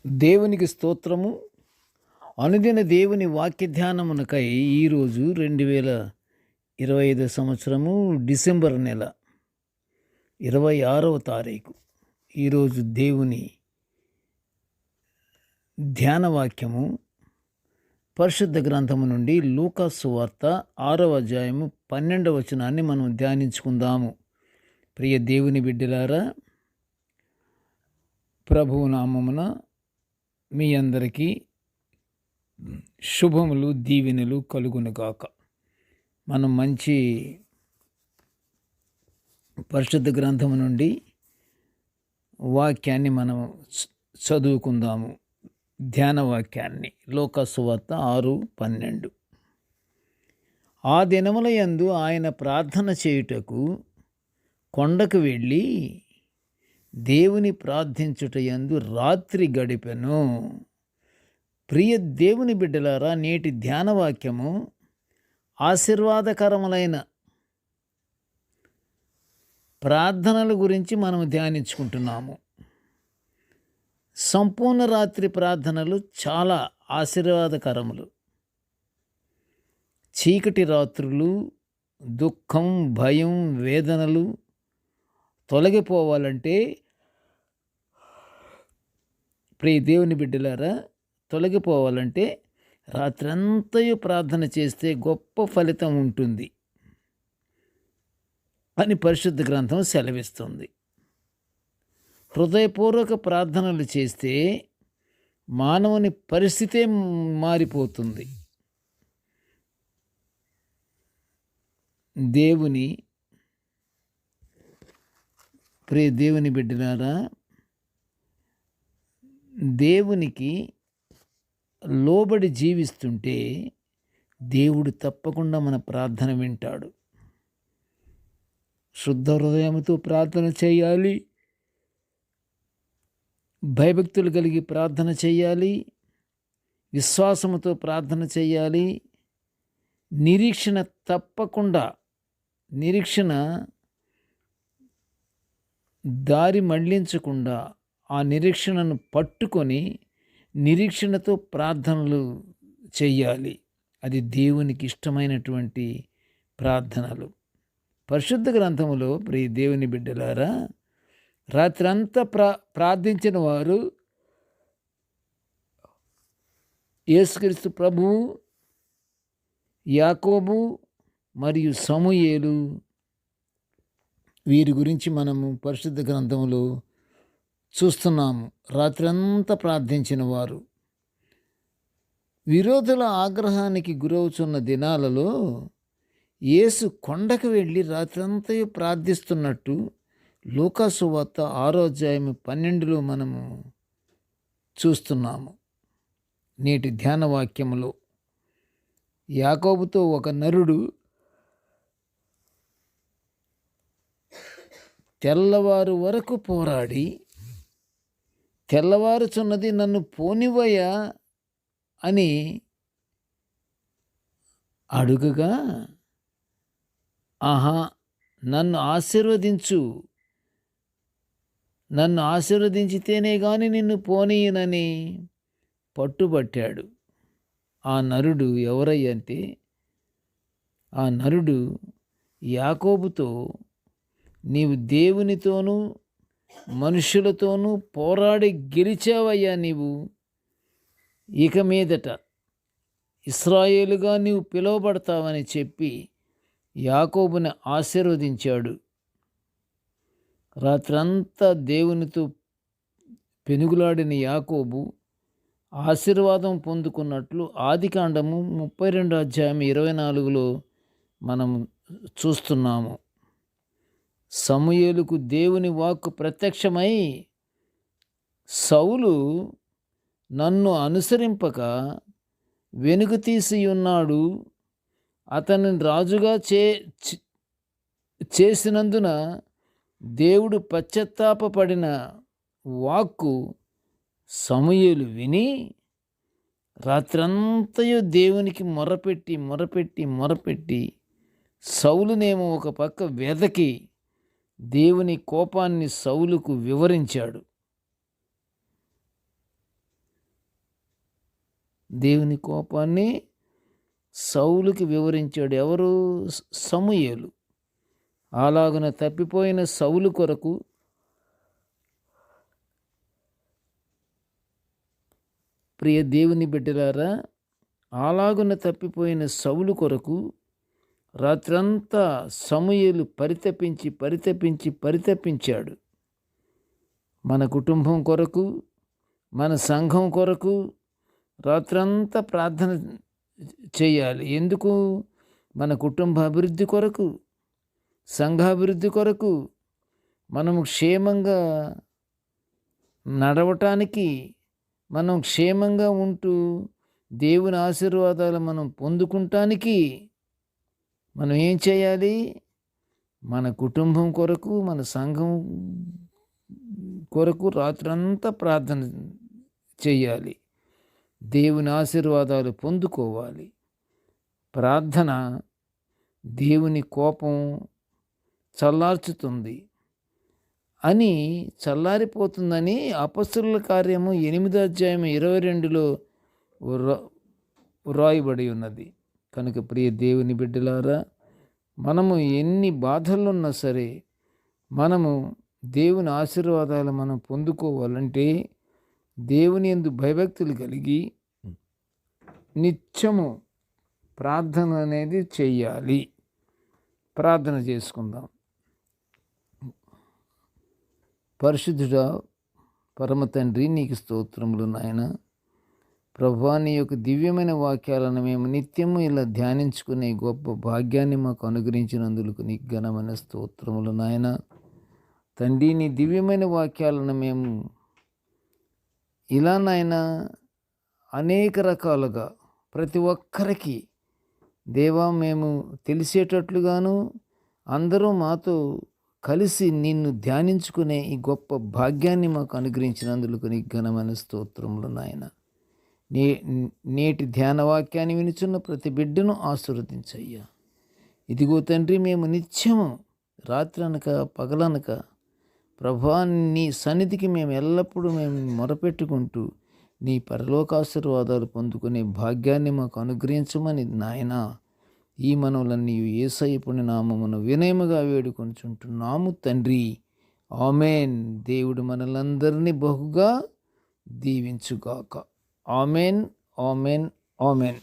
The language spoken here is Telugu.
దేవునికి స్తోత్రము. అనుదిన దేవుని వాక్య ధ్యానమునకై ఈరోజు 2025 సంవత్సరము డిసెంబర్ నెల 26వ తారీఖు. ఈరోజు దేవుని ధ్యాన వాక్యము పరిశుద్ధ గ్రంథము నుండి లూకా సువార్త 6వ అధ్యాయము 12వ వచనాన్ని మనం ధ్యానించుకుందాము. ప్రియ దేవుని బిడ్డలారా, ప్రభువు నామమున మీ అందరికీ శుభములు, దీవెనలు కలుగునుగాక. మనం మంచి పరిశుద్ధ గ్రంథము నుండి వాక్యాన్ని మనం చదువుకుందాము. ధ్యాన వాక్యాన్ని లూకా సువార్త 6:12. ఆ దినముల యందు ఆయన ప్రార్థన చేయుటకు కొండకు వెళ్ళి దేవుని ప్రార్థించుట యందు రాత్రి గడిపెను. ప్రియ దేవుని బిడ్డలారా, నేటి ధ్యాన వాక్యము ఆశీర్వాదకరములైన ప్రార్థనల గురించి మనం ధ్యానించుకుంటున్నాము. సంపూర్ణ రాత్రి ప్రార్థనలు చాలా ఆశీర్వాదకరములు. చీకటి రాత్రులు, దుఃఖం, భయం, వేదనలు తొలగిపోవాలంటే, ప్రియ దేవుని బిడ్డలారా, తొలగిపోవాలంటే రాత్రంతయు ప్రార్థన చేస్తే గొప్ప ఫలితం ఉంటుంది అని పరిశుద్ధ గ్రంథం సెలవిస్తుంది. హృదయపూర్వక ప్రార్థనలు చేస్తే మానవుని పరిస్థితే మారిపోతుంది. ప్రియ దేవుని బిడ్డలారా, దేవునికి లోబడి జీవిస్తుంటే దేవుడు తప్పకుండా మన ప్రార్థన వింటాడు. శుద్ధ హృదయంతో ప్రార్థన చేయాలి, భయభక్తులు కలిగి ప్రార్థన చేయాలి, విశ్వాసముతో ప్రార్థన చేయాలి. నిరీక్షణ దారి మళ్లించకుండా ఆ నిరీక్షణను పట్టుకొని నిరీక్షణతో ప్రార్థనలు చెయ్యాలి. అది దేవునికి ఇష్టమైనటువంటి ప్రార్థనలు. పరిశుద్ధ గ్రంథములో ప్రియ దేవుని బిడ్డలారా, రాత్రంతా ప్రార్థించిన వారు యేసుక్రీస్తు ప్రభువు, యాకోబు మరియు సమూయేలు, వీరి గురించి మనము పరిశుద్ధ గ్రంథములో చూస్తున్నాము. రాత్రంతా ప్రార్థించిన వారు. విరోధుల ఆగ్రహానికి గురవుతున్న దినాలలో యేసు కొండకు వెళ్ళి రాత్రంతయు ప్రార్థిస్తున్నట్టు లూకా సువార్త 6వ అధ్యాయం 12లో మనము చూస్తున్నాము. నేటి ధ్యాన వాక్యములో యాకోబుతో ఒక నరుడు తెల్లవారు వరకు పోరాడి, తెల్లవారుచున్నది, నన్ను పోనివయ్యా అని అడుగగా, నన్ను ఆశీర్వదించితేనే గాని నిన్ను పోనీయనని పట్టుబట్టాడు. ఆ నరుడు ఎవరయ్యంటే, ఆ నరుడు యాకోబుతో, నీవు దేవునితోనూ మనుషులతోనూ పోరాడి గెలిచావయ్యా, నీవు ఇక మీదట ఇశ్రాయేలుగా నీవు పిలువబడతావని చెప్పి యాకోబుని ఆశీర్వదించాడు. రాత్రంతా దేవునితో పెనుగులాడిన యాకోబు ఆశీర్వాదం పొందుకున్నట్లు ఆదికాండము 32వ అధ్యాయం 24లో మనం చూస్తున్నాము. సమూయేలుకు దేవుని వాక్కు ప్రత్యక్షమై, సౌలు నన్ను అనుసరింపక వెనుక తీసి ఉన్నాడు, అతన్ని రాజుగా చేసినందున దేవుడు పశ్చాత్తాపపడిన వాక్కు సమూయేలు విని రాత్రంతయు దేవునికి మొరపెట్టి సౌలునేమో ఒక పక్క వెదకి దేవుని కోపాన్ని సౌలుకు వివరించాడు. దేవుని కోపాన్ని సౌలుకి వివరించాడు. ఎవరు? సమూయేలు. అలాగున తప్పిపోయిన సౌలు కొరకు ప్రియ దేవుని బిడ్డలారా, అలాగున తప్పిపోయిన సౌలు కొరకు రాత్రంతా సమూయేలు పరితపించాడు. మన కుటుంబం కొరకు, మన సంఘం కొరకు రాత్రంతా ప్రార్థన చేయాలి. ఎందుకు? మన కుటుంబ అభివృద్ధి కొరకు, సంఘాభివృద్ధి కొరకు, మనము క్షేమంగా నడవటానికి, మనం క్షేమంగా ఉంటూ దేవుని ఆశీర్వాదాలు మనం పొందుకుంటానికి మనం ఏం చేయాలి? మన కుటుంబం కొరకు, మన సంఘం కొరకు రాత్రంతా ప్రార్థన చేయాలి. దేవుని ఆశీర్వాదాలు పొందుకోవాలి. ప్రార్థన దేవుని కోపం చల్లార్చుతుంది అని, చల్లారిపోతుందని అపొస్తలుల కార్యము 8వ అధ్యాయం 22లో వ్రాయబడి ఉన్నది. కనుక ప్రియ దేవుని బిడ్డలారా, మనము ఎన్ని బాధలున్నా సరే మనము దేవుని ఆశీర్వాదాలు మనం పొందుకోవాలంటే దేవుని యందు భయభక్తులు కలిగి నిత్యము ప్రార్థన అనేది చెయ్యాలి. ప్రార్థన చేసుకుందాం. పరిశుద్ధుడా, పరమ తండ్రి, నీకు స్తోత్రములు నాయన. ప్రభువా, నీ యొక్క దివ్యమైన వాక్యాలను మేము నిత్యము ఇలా ధ్యానించుకునే గొప్ప భాగ్యాన్ని మాకు అనుగ్రహించినందుకు నీకు ఘనమైన స్తోత్రములు నాయన. తండ్రి, నీ దివ్యమైన వాక్యాలను మేము ఇలా నాయన అనేక రకాలుగా ప్రతి ఒక్కరికి దేవా మేము తెలిసేటట్లుగాను, అందరూ మాతో కలిసి నిన్ను ధ్యానించుకునే ఈ గొప్ప భాగ్యాన్ని మాకు అనుగ్రహించినందుకు నీకు ఘనమైన స్తోత్రములు నాయన. నేటి ధ్యాన వాక్యాన్ని వినుచున్న ప్రతి బిడ్డను ఆశీర్వదించయ్యా. ఇదిగో తండ్రి, మేము నిత్యము రాత్రి అనక పగలనక ప్రభువా నీ సన్నిధికి మేము ఎల్లప్పుడూ మేము మొరపెట్టుకుంటూ నీ పరలోకాశీర్వాదాలు పొందుకునే భాగ్యాన్ని మాకు అనుగ్రహించమని నాయన ఈ మనవులన్నీ యేసయ్య పుణ్య నామమున వినయముగా వేడుకొనుచుంటున్నాము తండ్రి. ఆమెన్. దేవుడు మనలందరినీ బహుగా దీవించుగాక. Amen, amen, amen.